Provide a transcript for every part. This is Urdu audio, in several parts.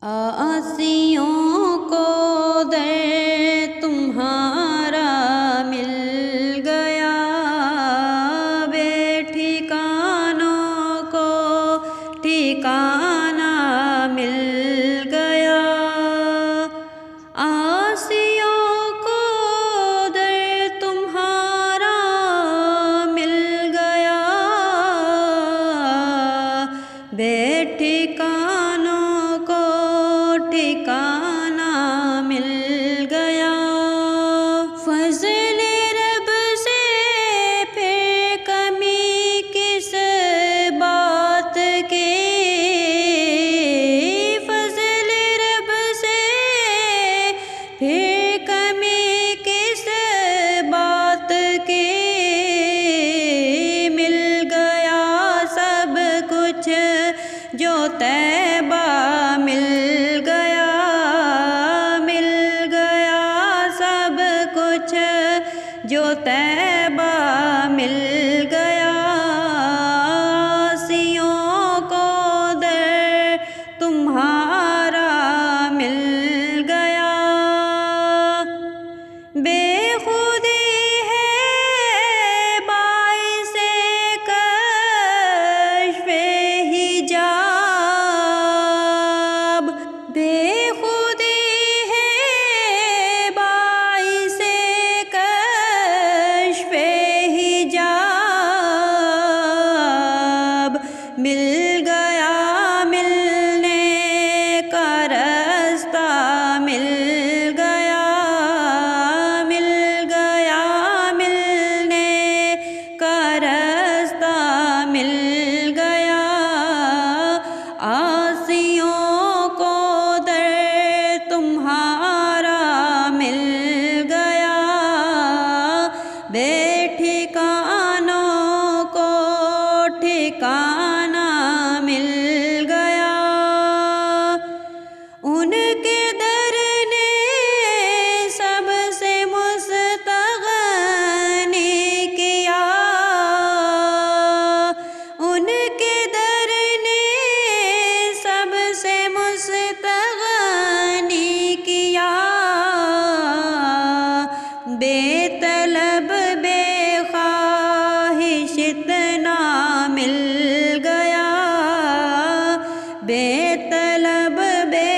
آسیوں کو در تمہارا مل گیا، بے ٹھکانوں کو ٹھکانہ مل گیا۔ آسیوں کو در تمہارا مل گیا، بے ٹھکانوں کو ٹھکانہ مل گیا۔ فضل رب سے پھر کمی کس بات کی، فضل رب سے پھر کمی کس بات کی، مل گیا سب کچھ جو طیبہ مل گیا، مل گیا سب کچھ جو طیبہ مل گیا۔ آسیوں کو در تمہارا مل گیا، بے خودی ہے باعث کشف حجاب، بے خودی ہے باعث کشف حجاب، مل گیا ملنے کا رستہ، مل گیا مل گیا ملنے کا رستہ، مل گیا۔ آسیوں کو در تمہارا مل گیا، بے ٹھکانوں کو ٹھکانہ مل گیا۔ ان کے در نے سب سے مستغنی کیا، ان کے در نے سب سے مستغنی کیا، بے طلب بے خواہش اتنا مل گیا، بے طلب بے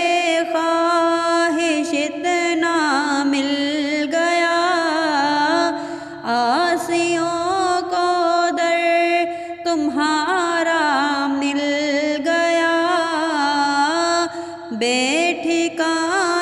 خواہش اتنا مل گیا۔ آسیوں کو در تمہارا مل گیا، بے ٹھکانہ